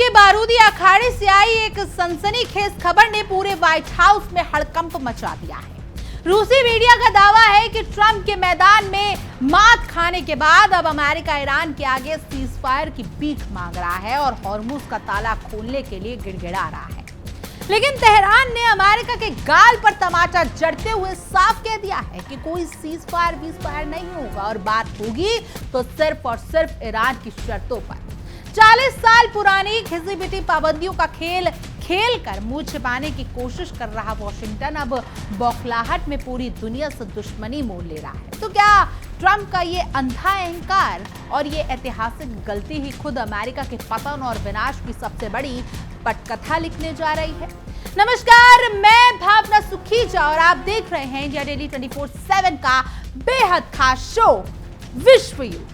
के बारूदी अखाड़े से आई एक सनसनीखेज खबर ने पूरे व्हाइट हाउस में हड़कंप मचा दिया है। रूसी मीडिया का दावा है कि ट्रंप के मैदान में मात खाने के बाद अब अमेरिका ईरान के आगे सीजफायर की भीख मांग रहा है और हॉर्मुज का ताला खोलने के लिए गिड़गिड़ा रहा है। लेकिन तेहरान ने अमेरिका के गाल पर तमाचा जड़ते हुए साफ कह दिया है कि कोई सीजफायर नहीं होगा और बात होगी तो सिर्फ और सिर्फ ईरान की शर्तों पर। 40 साल पुरानी घिसी-पिटी पाबंदियों का खेल कर मुंह छिपाने की कोशिश कर रहा वॉशिंगटन अब बौखलाहट में पूरी दुनिया से दुश्मनी मोल ले रहा है। तो क्या ट्रंप का ये अंधा अहंकार और ये ऐतिहासिक गलती ही खुद अमेरिका के पतन और विनाश की सबसे बड़ी पटकथा लिखने जा रही है? नमस्कार, मैं भावना सुखीजा और आप देख रहे हैं इंडिया डेली 24/7 का बेहद खास शो विश्व युद्ध।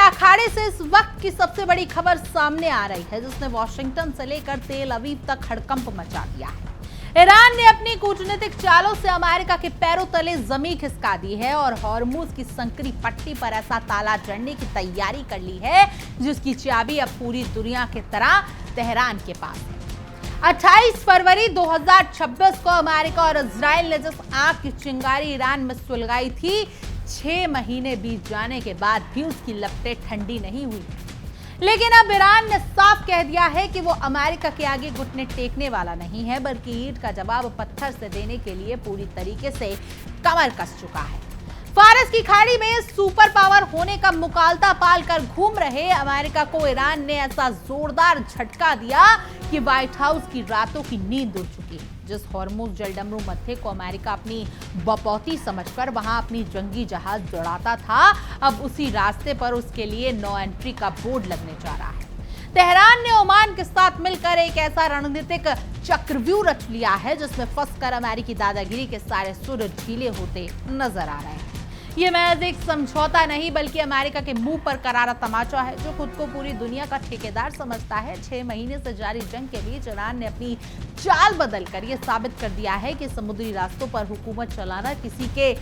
अखाड़े से इस वक्त की सबसे बड़ी खबर सामने आ रही है, जिसने वॉशिंगटन से लेकर तेल अवीव तक हड़कंप मचा दिया है। ईरान ने अपनी कूटनीतिक चालों से अमेरिका के पैरों तले जमीन खिसका दी है और हॉर्मुज की संकरी पट्टी पर ऐसा ताला जड़ने की तैयारी कर ली है जिसकी चाबी अब पूरी दुनिया की तरह तेहरान के पास है। 28 फरवरी 2026 को अमेरिका और इजराइल ने जिस आग की चिंगारी ईरान में सुलगाई थी, 6 महीने बीत जाने के बाद भी उसकी लपटें ठंडी नहीं हुई। लेकिन अब ईरान ने साफ कह दिया है कि वो अमेरिका के आगे घुटने टेकने वाला नहीं है, बल्कि ईंट का जवाब पत्थर से देने के लिए पूरी तरीके से कमर कस चुका है। फारस की खाड़ी में सुपर पावर होने का मुकालता पालकर घूम रहे अमेरिका को ईरान ने ऐसा जोरदार झटका दिया कि व्हाइट हाउस की रातों की नींद उड़ चुकी है। जिस हॉर्मुज जलडमरू मध्य को अमेरिका अपनी बपौती समझकर वहां अपनी जंगी जहाज दौड़ाता था, अब उसी रास्ते पर उसके लिए नो एंट्री का बोर्ड लगने जा रहा है। तेहरान ने ओमान के साथ मिलकर एक ऐसा रणनीतिक चक्रव्यूह रच लिया है जिसमें फंसकर अमेरिकी दादागिरी के सारे सुर ढीले होते नजर आ रहे हैं। ये महज एक समझौता नहीं बल्कि अमेरिका के मुंह पर करारा तमाचा है, जो खुद को पूरी दुनिया का ठेकेदार समझता है। 6 महीने से जारी जंग के बीच ईरान ने अपनी चाल बदलकर ये साबित कर दिया है कि समुद्री रास्तों पर हुकूमत चलाना किसी के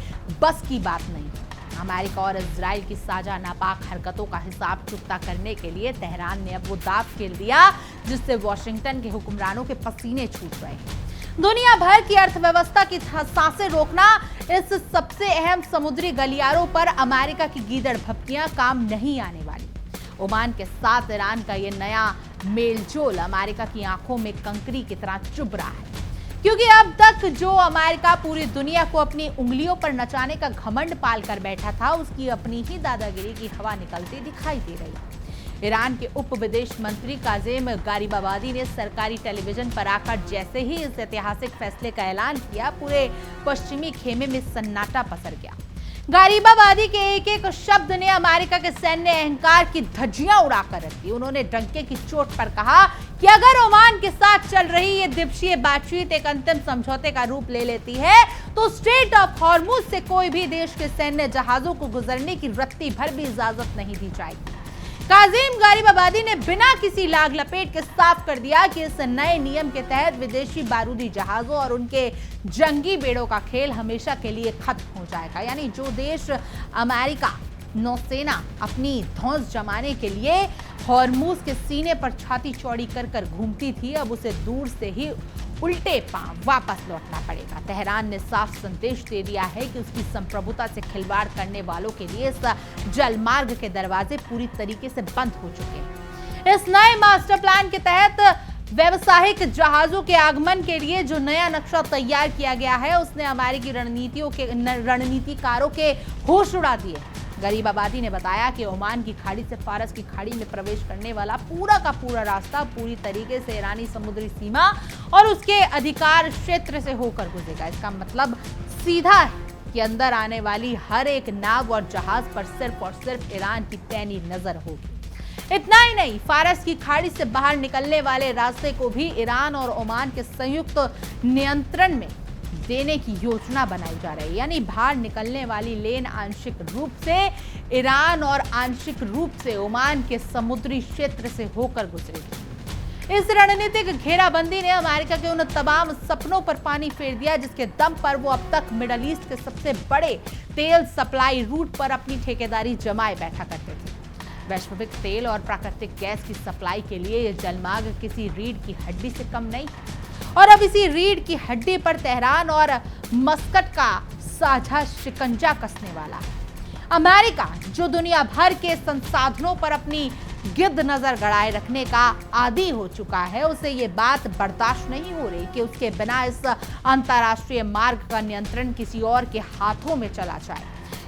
बस की बात नहीं है। अमेरिका और इजराइल की साझा नापाक हरकतों का हिसाब चुकता करने के लिए तेहरान ने अब वो दांव खेल दिया जिससे वॉशिंगटन के हुक्मरानों के पसीने छूट रहे हैं। दुनिया भर की अर्थव्यवस्था की सांसें रोकना इस सबसे अहम समुद्री गलियारों पर अमेरिका की गीदड़ भपकियां काम नहीं आने वाली। ओमान के साथ ईरान का ये नया मेलजोल अमेरिका की आंखों में कंकरी की तरह चुभ रहा है, क्योंकि अब तक जो अमेरिका पूरी दुनिया को अपनी उंगलियों पर नचाने का घमंड पालकर बैठा था, उसकी अपनी ही दादागिरी की हवा निकलती दिखाई दे रही है। ईरान के उप विदेश मंत्री काज़ेम गारिबाबादी ने सरकारी टेलीविजन पर आकर जैसे ही इस ऐतिहासिक फैसले का ऐलान किया, पूरे पश्चिमी खेमे में सन्नाटा पसर गया। गारिबाबादी के एक एक शब्द ने अमेरिका के सैन्य अहंकार की धज्जियां उड़ाकर रख दी। उन्होंने डंके की चोट पर कहा कि अगर ओमान के साथ चल रही ये द्विपक्षीय बातचीत एक अंतिम समझौते का रूप ले लेती है तो स्ट्रेट ऑफ हॉर्मुज से कोई भी देश के सैन्य जहाजों को गुजरने की रत्ती भर भी इजाजत नहीं दी जाएगी। काज़ेम गारिबाबादी ने बिना किसी लाग लपेट के साफ कर दिया कि इस नए नियम के तहत विदेशी बारूदी जहाजों और उनके जंगी बेड़ों का खेल हमेशा के लिए खत्म हो जाएगा। यानी जो देश अमेरिका नौसेना अपनी धौंस जमाने के लिए हॉर्मुज के सीने पर छाती चौड़ी कर घूमती थी, अब उसे दूर से ही उल्टे पांव वापस लौटना पड़ेगा। तेहरान ने साफ संदेश दे दिया है कि उसकी संप्रभुता से खिलवाड़ करने वालों के लिए इस जलमार्ग के दरवाजे पूरी तरीके से बंद हो चुके हैं। इस नए मास्टर प्लान के तहत व्यावसायिक जहाजों के आगमन के लिए जो नया नक्शा तैयार किया गया है, उसने अमेरिकी रणनीतिकारों के होश उड़ा दिए। गरीबाबादी ने बताया कि ओमान की खाड़ी से फारस की खाड़ी में प्रवेश करने वाला पूरा का पूरा रास्ता पूरी तरीके से ईरानी समुद्री सीमा और उसके अधिकार क्षेत्र से होकर गुजरेगा। इसका मतलब सीधा है कि अंदर आने वाली हर एक नाव और जहाज पर सिर्फ और सिर्फ ईरान की पैनी नजर होगी। इतना ही नहीं, फारस की खाड़ी से बाहर निकलने वाले रास्ते को भी ईरान और ओमान के संयुक्त नियंत्रण में देने की योजना बनाई जा रही है, यानी बाहर निकलने वाली लेन आंशिक रूप से ईरान और आंशिक रूप से ओमान के समुद्री क्षेत्र से होकर गुजरेगी। इस रणनीतिक घेराबंदी ने अमेरिका के उन तमाम सपनों पर पानी फेर दिया जिसके दम पर वो अब तक मिडल ईस्ट के सबसे बड़े तेल सप्लाई रूट पर अपनी ठेकेदारी जमाए बैठा करते थे। वैश्विक तेल और प्राकृतिक गैस की सप्लाई के लिए ये जलमार्ग किसी रीढ़ की हड्डी से कम नहीं, और अब इसी रीढ़ की हड्डी पर तेहरान और मस्कट का साझा शिकंजा कसने वाला है। अमेरिका जो दुनिया भर के संसाधनों पर अपनी गिद्ध नजर गड़ाए रखने का आदी हो चुका है, उसे ये बात बर्दाश्त नहीं हो रही कि उसके बिना इस अंतर्राष्ट्रीय मार्ग का नियंत्रण किसी और के हाथों में चला जाए।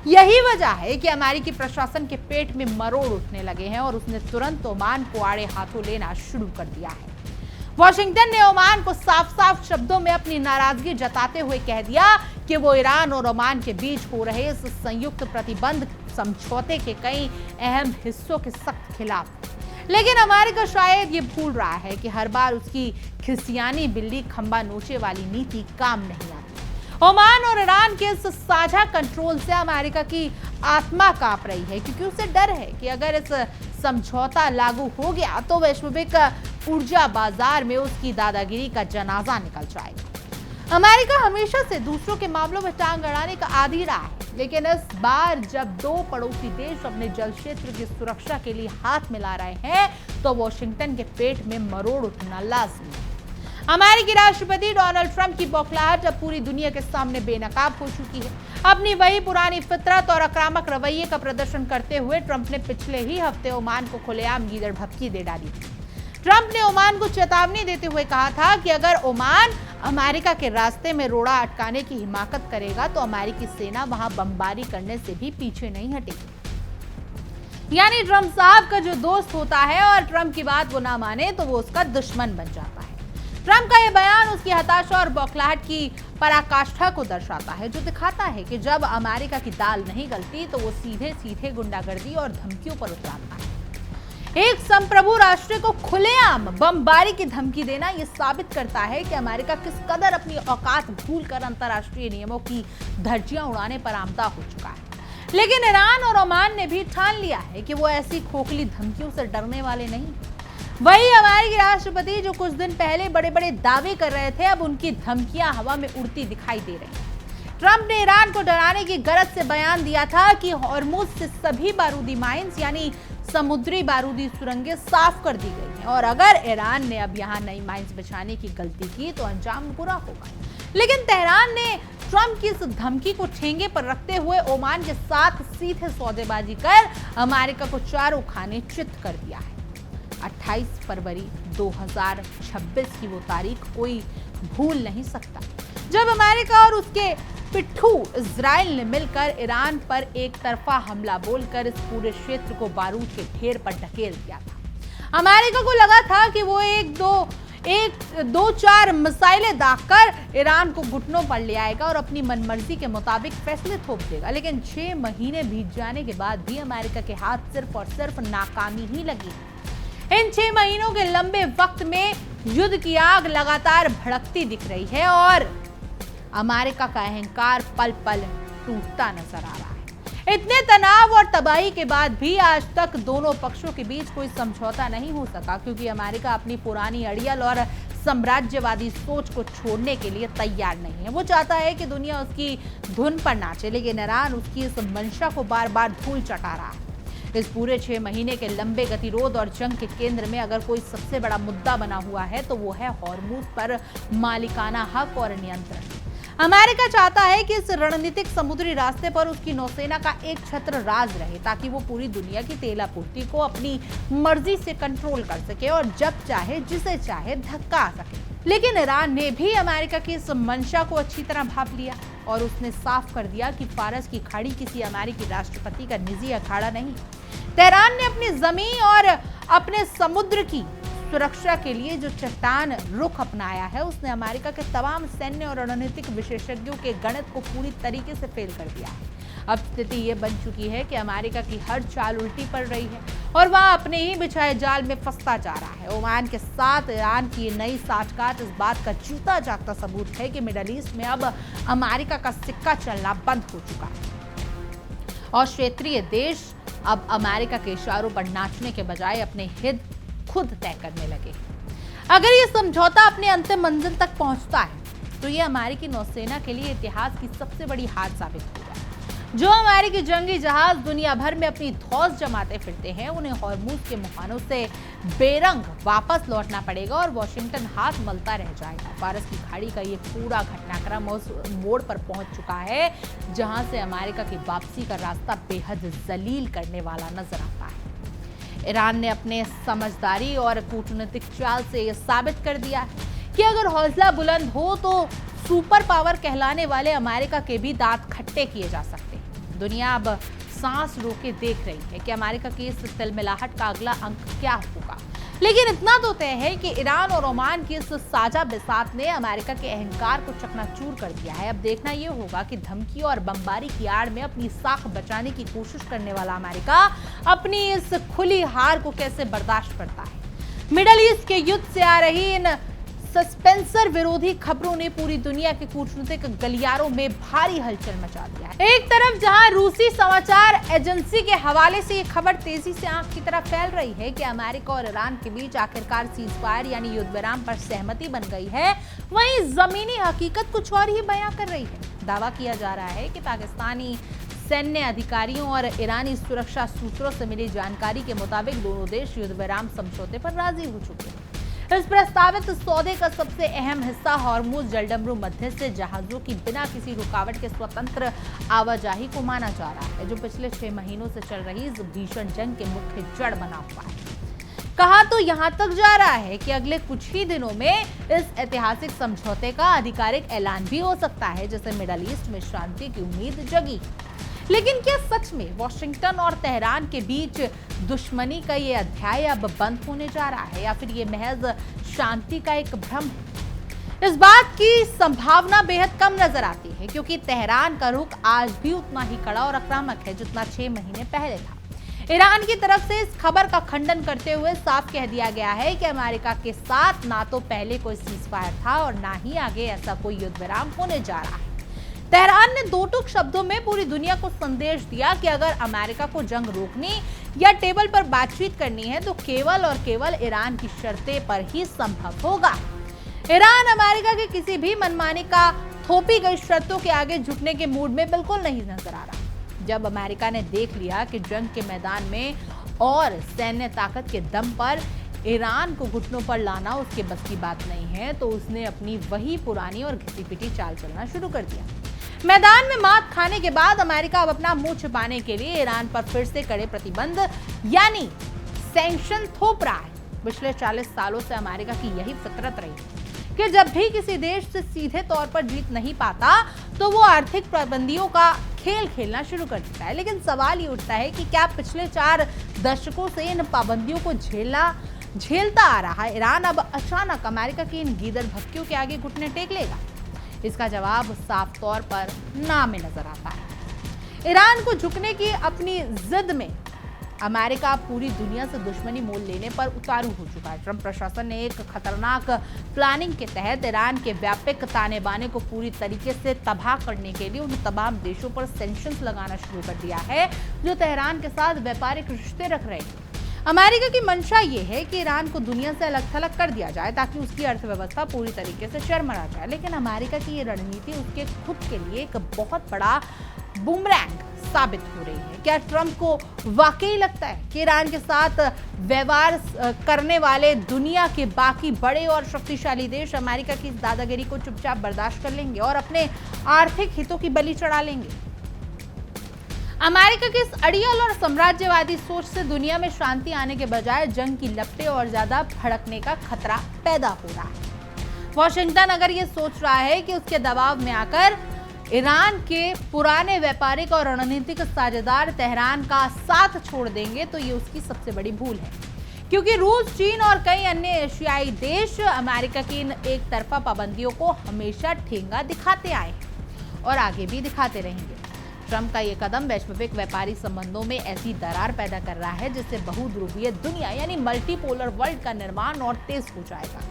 यही वजह है कि अमेरिकी प्रशासन के पेट में मरोड़ उठने लगे हैं और उसने तुरंत ओमान को आड़े हाथों लेना शुरू कर दिया है। वॉशिंगटन ने ओमान को साफ साफ शब्दों में अपनी नाराजगी जताते हुए कह दिया कि वो ईरान और ओमान के बीच हो रहे इस संयुक्त प्रतिबंध समझौते के कई अहम हिस्सों के सख्त खिलाफ। लेकिन अमेरिका शायद ये भूल रहा है कि हर बार उसकी खिसियानी बिल्ली खंबा नोचे वाली नीति काम नहीं आती। ओमान और ईरान के इस साझा कंट्रोल से अमेरिका की आत्मा कांप रही है, क्योंकि उसे डर है कि अगर इस समझौता लागू हो गया तो वैश्विक ऊर्जा बाजार में उसकी दादागिरी का जनाजा निकल जाएगा। अमेरिका हमेशा से दूसरों के मामलों में टांग अड़ाने का आदी रहा है, लेकिन इस बार जब दो पड़ोसी देश अपने जल क्षेत्र की सुरक्षा के लिए हाथ मिला रहे हैं तो वॉशिंगटन के पेट में मरोड़ उठना लाजमी है। अमेरिकी राष्ट्रपति डोनाल्ड ट्रंप की बौखलाहट अब पूरी दुनिया के सामने बेनकाब हो चुकी है। अपनी वही पुरानी फितरत और आक्रामक रवैये का प्रदर्शन करते हुए ट्रंप ने पिछले ही हफ्ते ओमान को खुलेआम गीदड़ भभकी दे डाली थी। ट्रंप ने ओमान को चेतावनी देते हुए कहा था कि अगर ओमान अमेरिका के रास्ते में रोड़ा अटकाने की हिमाकत करेगा तो अमेरिकी सेना वहां बमबारी करने से भी पीछे नहीं हटेगी। यानी ट्रंप साहब का जो दोस्त होता है और ट्रंप की बात वो ना माने तो वो उसका दुश्मन बन जाता है। ट्रंप का ये बयान उसकी हताशा और बौखलाहट की पराकाष्ठा को दर्शाता है, जो दिखाता है कि जब अमेरिका की दाल नहीं गलती तो वो सीधे सीधे गुंडागर्दी और धमकियों पर उतरता है। एक संप्रभु राष्ट्र को खुलेआम बमबारी की धमकी देना यह साबित करता है कि अमेरिका किस कदर अपनी औकात भूलकर अंतर्राष्ट्रीय नियमों की धज्जियां उड़ाने पर आमदा हो चुका है। लेकिन ईरान और ओमान ने भी ठान लिया है कि वो ऐसी खोखली धमकियों से डरने वाले नहीं। वही अमेरिकी राष्ट्रपति जो कुछ दिन पहले बड़े बड़े दावे कर रहे थे, अब उनकी धमकियां हवा में उड़ती दिखाई दे रही हैं। ट्रंप ने ईरान को डराने की गरज से बयान दिया था कि हॉर्मुज से सभी बारूदी माइंस यानी समुद्री बारूदी सुरंगें साफ कर दी गई हैं और अगर ईरान ने अब यहां नई माइंस बिछाने की गलती की तो अंजाम बुरा होगा। लेकिन तेहरान ने ट्रंप की इस धमकी को ठेंगे पर रखते हुए ओमान के साथ सीधे सौदेबाजी कर अमेरिका को चारों खाने चित कर दिया है। 28 फरवरी 2026 की वो तारीख कोई भूल नहीं सकता जब अमेरिका और उसके पिट्ठू इजराइल ने मिलकर ईरान पर एक तरफा हमला बोलकर इस पूरे क्षेत्र को बारूद के ढेर पर ढकेल दिया था। अमेरिका को लगा था कि वो एक दो चार मिसाइलें दागकर ईरान को घुटनों पर ले आएगा और अपनी मनमर्जी के मुताबिक फैसले थोप देगा। लेकिन 6 महीने बीत जाने के बाद भी अमेरिका के हाथ सिर्फ और सिर्फ नाकामी ही लगी। इन 6 महीनों के लंबे वक्त में युद्ध की आग लगातार भड़कती दिख रही है और अमेरिका का अहंकार पल पल टूटता नजर आ रहा है। इतने तनाव और तबाही के बाद भी आज तक दोनों पक्षों के बीच कोई समझौता नहीं हो सका, क्योंकि अमेरिका अपनी पुरानी अड़ियल और साम्राज्यवादी सोच को छोड़ने के लिए तैयार नहीं है। वो चाहता है कि दुनिया उसकी धुन पर नाचे, लेकिन ईरान उसकी इस मंशा को बार बार धूल चटा रहा है। इस पूरे 6 महीने के लंबे गतिरोध और जंग के केंद्र में अगर कोई सबसे बड़ा मुद्दा बना हुआ है तो वो है हॉर्मुज पर मालिकाना हक और नियंत्रण। अमेरिका चाहता है कि इस रणनीतिक समुद्री रास्ते पर उसकी नौसेना का एक छत्र राज रहे, ताकि वो पूरी दुनिया की तेल आपूर्ति को अपनी मर्जी से कंट्रोल कर सके और जब चाहे जिसे चाहे धक्का सके। लेकिन ईरान ने भी अमेरिका की इस मंशा को अच्छी तरह भांप लिया और उसने साफ कर दिया कि फारस की खाड़ी किसी अमेरिकी राष्ट्रपति का निजी अखाड़ा नहीं। तेहरान ने अपनी जमीन और अपने समुद्र की सुरक्षा के लिए जो चट्टान रुख अपनाया है, उसने अमेरिका के तमाम सैन्य और रणनीतिक विशेषज्ञों के गणित को पूरी तरीके से फेल कर दिया है। अब स्थिति ये बन चुकी है कि अमेरिका की हर चाल उल्टी पड़ रही है और वहां अपने ही बिछाए जाल में फंसता जा रहा है। ओमान के साथ ईरान की नई साठगांठ इस बात का जीता जागता सबूत है कि मिडल ईस्ट में अब अमेरिका का सिक्का चलना बंद हो चुका है और क्षेत्रीय देश अब अमेरिका के इशारों पर नाचने के बजाय अपने हित खुद तय करने लगे। अगर ये समझौता अपने अंतिम मंजिल तक पहुंचता है तो ये अमेरिकी नौसेना के लिए इतिहास की सबसे बड़ी हार साबित होगा। जो अमेरिकी जंगी जहाज दुनिया भर में अपनी धौस जमाते फिरते हैं, उन्हें हॉर्मूज के मुहानों से बेरंग वापस लौटना पड़ेगा और वॉशिंगटन हाथ मलता रह जाएगा। फारस की खाड़ी का ये पूरा घटनाक्रम उस मोड़ पर पहुंच चुका है जहां से अमेरिका की वापसी का रास्ता बेहद जलील करने वाला नजर आता है। ईरान ने अपने समझदारी और कूटनीतिक चाल से यह साबित कर दिया है कि अगर हौसला बुलंद हो तो सुपर पावर कहलाने वाले अमेरिका के भी दांत खट्टे किए जा सकते हैं। दुनिया अब सांस रोके देख रही है कि अमेरिका की इस तिलमिलाहट का अगला अंक क्या होगा। लेकिन इतना तो तय है कि ईरान और ओमान की इस साझा बिसात ने अमेरिका के अहंकार को चकनाचूर कर दिया है। अब देखना यह होगा कि धमकी और बमबारी की आड़ में अपनी साख बचाने की कोशिश करने वाला अमेरिका अपनी इस खुली हार को कैसे बर्दाश्त करता है। मिडल ईस्ट के युद्ध से आ रही इन सस्पेंसर विरोधी खबरों ने पूरी दुनिया के कूटनीतिक गलियारों में भारी हलचल मचा दिया है। एक तरफ जहां रूसी समाचार एजेंसी के हवाले से ये खबर तेजी से आंख की तरह फैल रही है कि अमेरिका और ईरान के बीच आखिरकार सीजफायर यानी युद्ध विराम पर सहमति बन गई है, वहीं जमीनी हकीकत कुछ और ही बयां कर रही है। दावा किया जा रहा है कि पाकिस्तानी सैन्य अधिकारियों और ईरानी सुरक्षा सूत्रों से मिली जानकारी के मुताबिक दोनों देश युद्ध विराम समझौते पर राजी हो चुके हैं। इस प्रस्तावित सौदे का सबसे अहम हिस्सा हॉर्मूज जलडमरू मध्य से जहाजों की बिना किसी रुकावट के स्वतंत्र आवाजाही को माना जा रहा है, जो पिछले 6 महीनों से चल रही इस भीषण जंग के मुख्य जड़ बना हुआ है। कहा तो यहां तक जा रहा है कि अगले कुछ ही दिनों में इस ऐतिहासिक समझौते का आधिकारिक ऐलान भी हो सकता है, जिससे मिडल ईस्ट में शांति की उम्मीद जगी। लेकिन क्या सच में वॉशिंगटन और तेहरान के बीच दुश्मनी का ये अध्याय अब बंद होने जा रहा है या फिर ये महज शांति का एक भ्रम है? इस बात की संभावना बेहद कम नजर आती है क्योंकि तेहरान का रुख आज भी उतना ही कड़ा और आक्रामक है जितना 6 महीने पहले था। ईरान की तरफ से इस खबर का खंडन करते हुए साफ कह दिया गया है कि अमेरिका के साथ ना तो पहले कोई सीजफायर था और ना ही आगे ऐसा कोई युद्ध विराम होने जा रहा है। तेहरान ने दो टूक शब्दों में पूरी दुनिया को संदेश दिया कि अगर अमेरिका को जंग रोकनी या टेबल पर बातचीत करनी है तो केवल और केवल ईरान की शर्तें पर ही संभव होगा। ईरान अमेरिका के किसी भी मनमानी का थोपी गई शर्तों के आगे झुकने के मूड में बिल्कुल नहीं नजर आ रहा। जब अमेरिका ने देख लिया कि जंग के मैदान में और सैन्य ताकत के दम पर ईरान को घुटनों पर लाना उसके बस की बात नहीं है, तो उसने अपनी वही पुरानी और घिसी पिटी चाल चलना शुरू कर दिया। मैदान में मात खाने के बाद अमेरिका अब अपना मुंह छिपाने के लिए ईरान पर फिर से कड़े प्रतिबंध यानी सैंक्शन थोप रहा है। पिछले 40 सालों से अमेरिका की यही फितरत रही कि जब भी किसी देश से सीधे तौर पर जीत नहीं पाता तो वो आर्थिक पाबंदियों का खेल खेलना शुरू कर देता है। लेकिन सवाल ये उठता है कि क्या पिछले 4 दशकों से इन पाबंदियों को झेलता आ रहा ईरान अब अचानक अमेरिका की इन गीदड़ भक्तियों के आगे घुटने टेक लेगा? इसका जवाब साफ तौर पर ना में नजर आता है। ईरान को झुकने की अपनी जिद में अमेरिका पूरी दुनिया से दुश्मनी मोल लेने पर उतारू हो चुका है। ट्रंप प्रशासन ने एक खतरनाक प्लानिंग के तहत ईरान के व्यापक ताने बाने को पूरी तरीके से तबाह करने के लिए उन तमाम देशों पर सैंक्शंस लगाना शुरू कर दिया है जो तेहरान के साथ व्यापारिक रिश्ते रख रहे हैं। अमेरिका की मंशा ये है कि ईरान को दुनिया से अलग थलग कर दिया जाए ताकि उसकी अर्थव्यवस्था पूरी तरीके से चरमरा जाए। लेकिन अमेरिका की ये रणनीति उसके खुद के लिए एक बहुत बड़ा बूमरैंग साबित हो रही है। क्या ट्रंप को वाकई लगता है कि ईरान के साथ व्यवहार करने वाले दुनिया के बाकी बड़े और शक्तिशाली देश अमेरिका की दादागिरी को चुपचाप बर्दाश्त कर लेंगे और अपने आर्थिक हितों की बलि चढ़ा लेंगे? अमेरिका की इस अड़ियल और साम्राज्यवादी सोच से दुनिया में शांति आने के बजाय जंग की लपटें और ज्यादा भड़कने का खतरा पैदा हो रहा है। वॉशिंगटन अगर ये सोच रहा है कि उसके दबाव में आकर ईरान के पुराने व्यापारिक और रणनीतिक साझेदार तेहरान का साथ छोड़ देंगे तो ये उसकी सबसे बड़ी भूल है, क्योंकि रूस, चीन और कई अन्य एशियाई देश अमेरिका की इन एक तरफा पाबंदियों को हमेशा ठेंगा दिखाते आए हैं और आगे भी दिखाते रहेंगे। ट्रंप का ये कदम वैश्विक व्यापारिक संबंधों में ऐसी दरार पैदा कर रहा है जिससे बहुध्रुवीय दुनिया यानी मल्टीपोलर वर्ल्ड का निर्माण और तेज हो जाएगा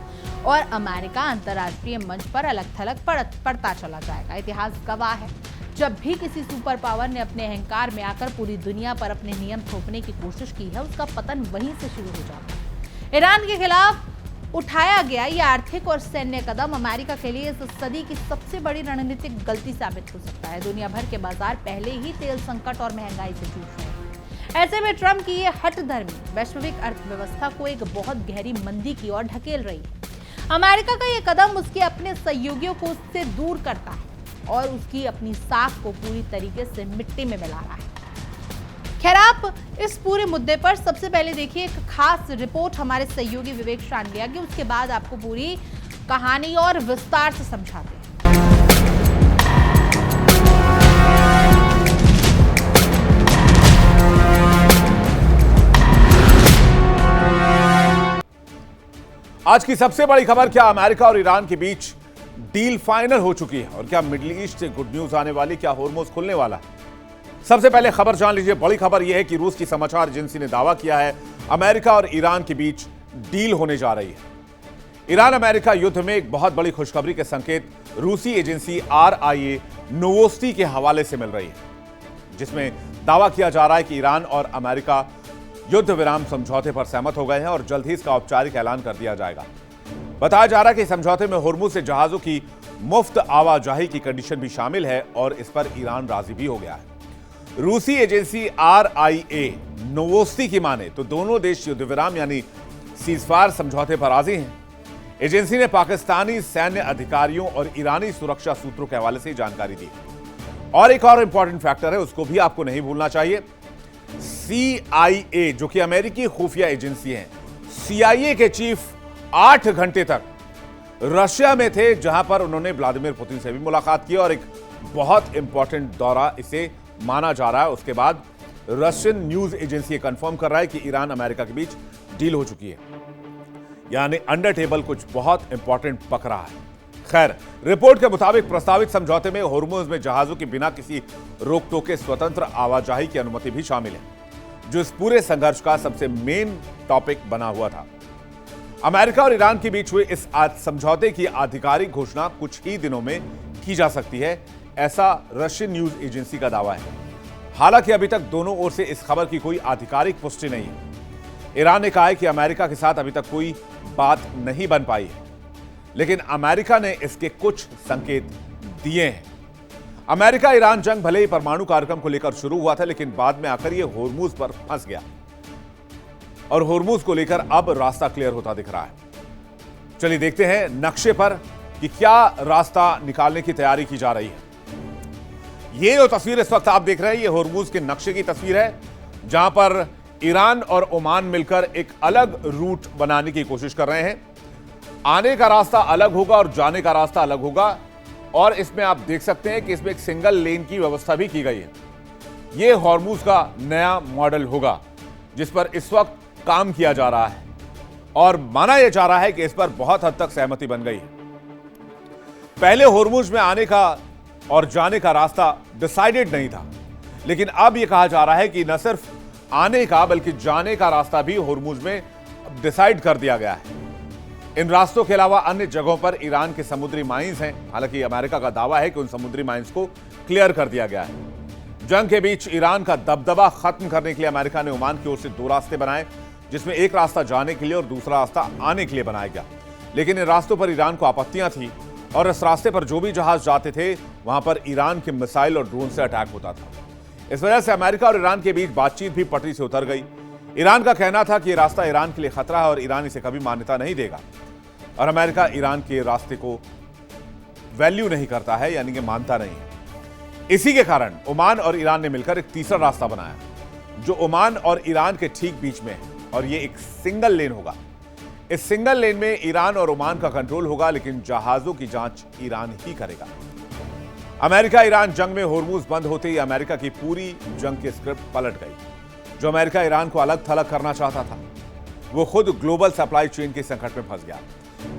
और अमेरिका अंतर्राष्ट्रीय मंच पर अलग थलग पड़ता चला जाएगा। इतिहास गवाह है, जब भी किसी सुपर पावर ने अपने अहंकार में आकर पूरी दुनिया पर अपने नियम थोपने की कोशिश की है, उसका पतन वहीं से शुरू हो जाता है। ईरान के खिलाफ उठाया गया ये आर्थिक और सैन्य कदम अमेरिका के लिए इस सदी की सबसे बड़ी रणनीतिक गलती साबित हो सकता है। दुनिया भर के बाजार पहले ही तेल संकट और महंगाई से जूझ रहे हैं। ऐसे में ट्रंप की ये हठधर्मी वैश्विक अर्थव्यवस्था को एक बहुत गहरी मंदी की ओर ढकेल रही है। अमेरिका का ये कदम उसके अपने सहयोगियों को उससे दूर करता है और उसकी अपनी साख को पूरी तरीके से मिट्टी में मिला रहा है। खैर, आप इस पूरे मुद्दे पर सबसे पहले देखिए एक खास रिपोर्ट हमारे सहयोगी विवेक शांडिया की, उसके बाद आपको पूरी कहानी और विस्तार से समझाते हैं। आज की सबसे बड़ी खबर, क्या अमेरिका और ईरान के बीच डील फाइनल हो चुकी है और क्या मिडिल ईस्ट से गुड न्यूज आने वाली, क्या होर्मुज खुलने वाला। सबसे पहले खबर जान लीजिए। बड़ी खबर यह है कि रूस की समाचार एजेंसी ने दावा किया है अमेरिका और ईरान के बीच डील होने जा रही है। ईरान अमेरिका युद्ध में एक बहुत बड़ी खुशखबरी के संकेत रूसी एजेंसी RIA नोवोस्टी के हवाले से मिल रही है, जिसमें दावा किया जा रहा है कि ईरान और अमेरिका युद्ध विराम समझौते पर सहमत हो गए हैं और जल्द ही इसका औपचारिक ऐलान कर दिया जाएगा। बताया जा रहा है कि समझौते में होर्मुज से जहाजों की मुफ्त आवाजाही की कंडीशन भी शामिल है और इस पर ईरान राजी भी हो गया है। रूसी एजेंसी RIA नोवोस्टी की माने तो दोनों देश युद्ध विराम यानी सीजफायर समझौते पर राजी हैं। एजेंसी ने पाकिस्तानी सैन्य अधिकारियों और ईरानी सुरक्षा सूत्रों के हवाले से जानकारी दी। और एक और इंपॉर्टेंट फैक्टर है, उसको भी आपको नहीं भूलना चाहिए। CIA जो कि अमेरिकी खुफिया एजेंसी है, CIA के चीफ 8 घंटे तक रशिया में थे, जहां पर उन्होंने व्लादिमीर पुतिन से भी मुलाकात की और एक बहुत इंपॉर्टेंट दौरा इसे माना जा रहा है। उसके बाद रशियन न्यूज एजेंसी कंफर्म कर रहा है कि ईरान अमेरिका के बीच डील हो चुकी है, यानी अंडर टेबल कुछ बहुत इंपॉर्टेंट पक रहा है। खैर, रिपोर्ट के मुताबिक प्रस्तावित समझौते में होर्मुज में जहाजों की बिना किसी रोक टोक के स्वतंत्र आवाजाही की अनुमति भी शामिल है, जो इस पूरे संघर्ष का सबसे मेन टॉपिक बना हुआ था। अमेरिका और ईरान के बीच हुए इस समझौते की आधिकारिक घोषणा कुछ ही दिनों में की जा सकती है, ऐसा रशियन न्यूज एजेंसी का दावा है। हालांकि अभी तक दोनों ओर से इस खबर की कोई आधिकारिक पुष्टि नहीं है। ईरान ने कहा है कि अमेरिका के साथ अभी तक कोई बात नहीं बन पाई है, लेकिन अमेरिका ने इसके कुछ संकेत दिए हैं। अमेरिका ईरान जंग भले ही परमाणु कार्यक्रम को लेकर शुरू हुआ था, लेकिन बाद में आकर यह होर्मुज पर फंस गया और होर्मुज को लेकर अब रास्ता क्लियर होता दिख रहा है। चलिए देखते हैं नक्शे पर कि क्या रास्ता निकालने की तैयारी की जा रही है। ये जो तस्वीर इस वक्त आप देख रहे हैं, ये होर्मुज के नक्शे की तस्वीर है, जहां पर ईरान और ओमान मिलकर एक अलग रूट बनाने की कोशिश कर रहे हैं। आने का रास्ता अलग होगा और जाने का रास्ता अलग होगा, और इसमें आप देख सकते हैं कि इसमें एक सिंगल लेन की व्यवस्था भी की गई है। यह होर्मुज का नया मॉडल होगा जिस पर इस वक्त काम किया जा रहा है और माना यह जा रहा है कि इस पर बहुत हद तक सहमति बन गई है। पहले होर्मुज में आने का और जाने का रास्ता डिसाइडेड नहीं था, लेकिन अब यह कहा जा रहा है कि न सिर्फ आने का बल्कि जाने का रास्ता भी होर्मुज में डिसाइड कर दिया गया है। इन रास्तों के अलावा अन्य जगहों पर ईरान के समुद्री माइंस हैं। हालांकि अमेरिका का दावा है कि उन समुद्री माइंस को क्लियर कर दिया गया है। जंग के बीच ईरान का दबदबा खत्म करने के लिए अमेरिका ने ओमान की ओर से 2 रास्ते बनाए, जिसमें एक रास्ता जाने के लिए और दूसरा रास्ता आने के लिए बनाया गया। लेकिन इन रास्तों पर ईरान को आपत्तियां थी और इस रास्ते पर जो भी जहाज जाते थे वहां पर ईरान के मिसाइल और ड्रोन से अटैक होता था। इस वजह से अमेरिका और ईरान के बीच बातचीत भी पटरी से उतर गई। ईरान का कहना था कि यह रास्ता ईरान के लिए खतरा है और ईरान इसे कभी मान्यता नहीं देगा, और अमेरिका ईरान के रास्ते को वैल्यू नहीं करता है, यानी कि मानता नहीं है। इसी के कारण ओमान और ईरान ने मिलकर एक तीसरा रास्ता बनाया, जो ओमान और ईरान के ठीक बीच में है, और यह एक सिंगल लेन होगा। इस सिंगल लेन में ईरान और ओमान का कंट्रोल होगा, लेकिन जहाजों की जांच ईरान ही करेगा। अमेरिका ईरान जंग में होर्मुज बंद होते ही अमेरिका की पूरी जंग की स्क्रिप्ट पलट गई। जो अमेरिका ईरान को अलग थलग करना चाहता था, वो खुद ग्लोबल सप्लाई चेन के संकट में फंस गया।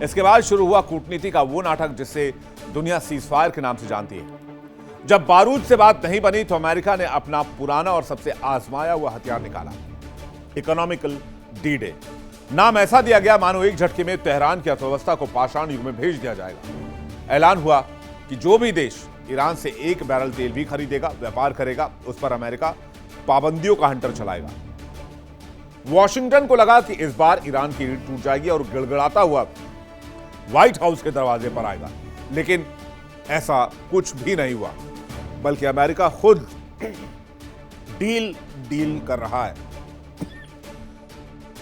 इसके बाद शुरू हुआ कूटनीति का वो नाटक जिसे दुनिया सीजफायर के नाम से जानती है। जब बारूद से बात नहीं बनी तो अमेरिका ने अपना पुराना और सबसे आजमाया हुआ हथियार निकाला, इकोनॉमिकल डी-डे। नाम ऐसा दिया गया मानो एक झटके में तेहरान की अर्थव्यवस्था को पाषाण युग में भेज दिया जाएगा। ऐलान हुआ कि जो भी देश ईरान से 1 बैरल तेल भी खरीदेगा, व्यापार करेगा, उस पर अमेरिका पाबंदियों का हंटर चलाएगा। वॉशिंगटन को लगा कि इस बार ईरान की रीढ़ टूट जाएगी और गिड़गिड़ाता हुआ व्हाइट हाउस के दरवाजे पर आएगा, लेकिन ऐसा कुछ भी नहीं हुआ, बल्कि अमेरिका खुद डील कर रहा है।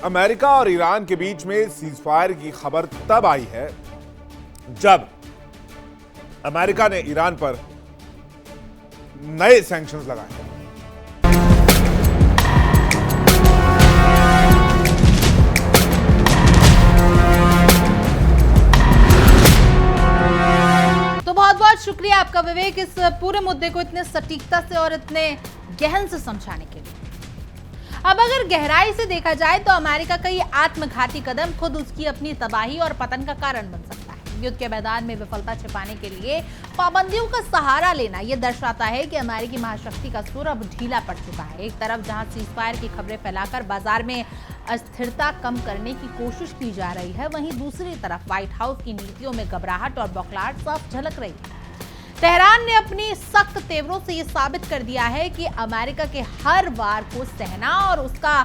अमेरिका और ईरान के बीच में सीजफायर की खबर तब आई है जब अमेरिका ने ईरान पर नए सैंक्शंस लगाए। तो बहुत बहुत शुक्रिया आपका विवेक, इस पूरे मुद्दे को इतने सटीकता से और इतने गहन से समझाने के लिए। अब अगर गहराई से देखा जाए तो अमेरिका का ये आत्मघाती कदम खुद उसकी अपनी तबाही और पतन का कारण बन सकता है। युद्ध के मैदान में विफलता छिपाने के लिए पाबंदियों का सहारा लेना यह दर्शाता है कि अमेरिकी महाशक्ति का सुर अब ढीला पड़ चुका है। एक तरफ जहां सीजफायर की खबरें फैलाकर बाजार में अस्थिरता कम करने की कोशिश की जा रही है, वहीं दूसरी तरफ व्हाइट हाउस की नीतियों में घबराहट और बौखलाहट साफ झलक रही है। तेहरान ने अपनी सख्त तेवरों से यह साबित कर दिया है कि अमेरिका के हर वार को सहना और उसका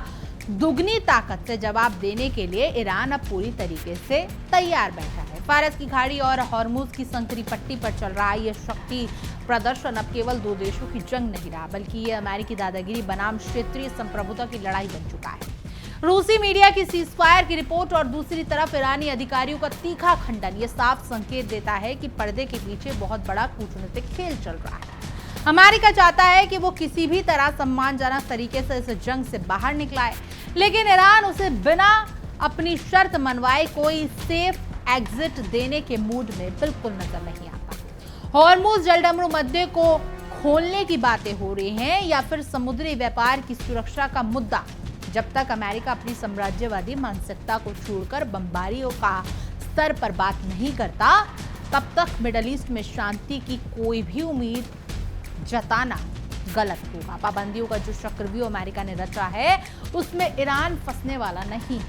दुगनी ताकत से जवाब देने के लिए ईरान अब पूरी तरीके से तैयार बैठा है। फारस की खाड़ी और हॉर्मुज की संकरी पट्टी पर चल रहा यह शक्ति प्रदर्शन अब केवल 2 देशों की जंग नहीं रहा, बल्कि ये अमेरिकी दादागिरी बनाम क्षेत्रीय संप्रभुता की लड़ाई बन चुका है। रूसी मीडिया की सीजफायर की रिपोर्ट और दूसरी तरफ ईरानी अधिकारियों का तीखा खंडन ये साफ संकेत देता है कि पर्दे के पीछे बहुत बड़ा कूटनीतिक खेल चल रहा है। अमेरिका चाहता है कि वो किसी भी तरह सम्मानजनक तरीके से इस जंग से बाहर निकलाए, लेकिन ईरान उसे बिना अपनी शर्त मनवाए कोई सेफ एग्जिट देने के मूड में बिल्कुल नजर नहीं आता। हॉर्मुज जलडमरू मध्य को खोलने की बातें हो रही हैं या फिर समुद्री व्यापार की सुरक्षा का मुद्दा, जब तक अमेरिका अपनी साम्राज्यवादी मानसिकता को छोड़कर बमबारियों का स्तर पर बात नहीं करता, तब तक मिडल ईस्ट में शांति की कोई भी उम्मीद जताना गलत होगा। पाबंदियों का जो चक्रव्यूह अमेरिका ने रचा है उसमें ईरान फंसने वाला नहीं,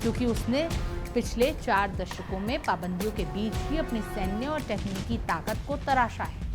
क्योंकि उसने पिछले 4 दशकों में पाबंदियों के बीच ही अपनी सैन्य और तकनीकी ताकत को तराशा है।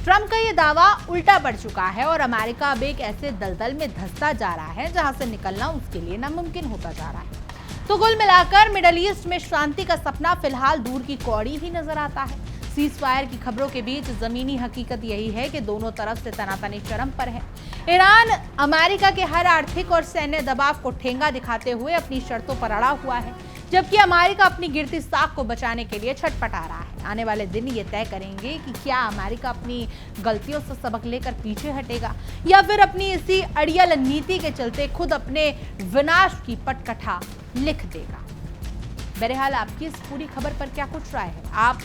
ट्रंप का यह दावा उल्टा पड़ चुका है और अमेरिका अब एक ऐसे दलदल में धंसता जा रहा है जहां से निकलना उसके लिए नामुमकिन होता जा रहा है। तो कुल मिलाकर मिडल ईस्ट में शांति का सपना फिलहाल दूर की कौड़ी ही नजर आता है। सीजफायर की खबरों के बीच जमीनी हकीकत यही है कि दोनों तरफ से तनातनी चरम पर है। ईरान अमेरिका के हर आर्थिक और सैन्य दबाव को ठेंगा दिखाते हुए अपनी शर्तों पर अड़ा हुआ है, जबकि अमेरिका अपनी गिरती साख को बचाने के लिए छटपटा रहा है। आने वाले दिन ये तय करेंगे कि क्या अमेरिका अपनी गलतियों से सबक लेकर पीछे हटेगा या फिर अपनी इसी अड़ियल नीति के चलते खुद अपने विनाश की पटकथा लिख देगा। बहरहाल आपकी इस पूरी खबर पर क्या कुछ राय है? आप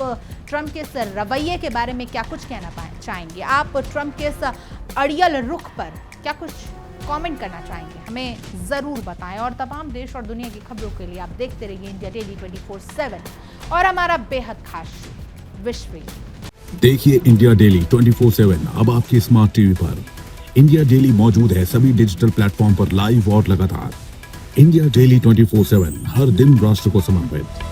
ट्रंप के इस रवैये के बारे में क्या कुछ कहना चाहेंगे? आप ट्रंप के इस अड़ियल रुख पर क्या कुछ कमेंट करना चाहेंगे? हमें जरूर बताएं और तमाम देश और दुनिया की खबरों के लिए आप देखते रहिए इंडिया डेली 24/7 और हमारा बेहद खास विश्व। देखिए इंडिया डेली 24/7 अब आपके स्मार्ट टीवी पर। इंडिया डेली मौजूद है सभी डिजिटल प्लेटफॉर्म पर लाइव और लगातार। इंडिया डेली 24/7 हर दिन राष्ट्र को समर्पित।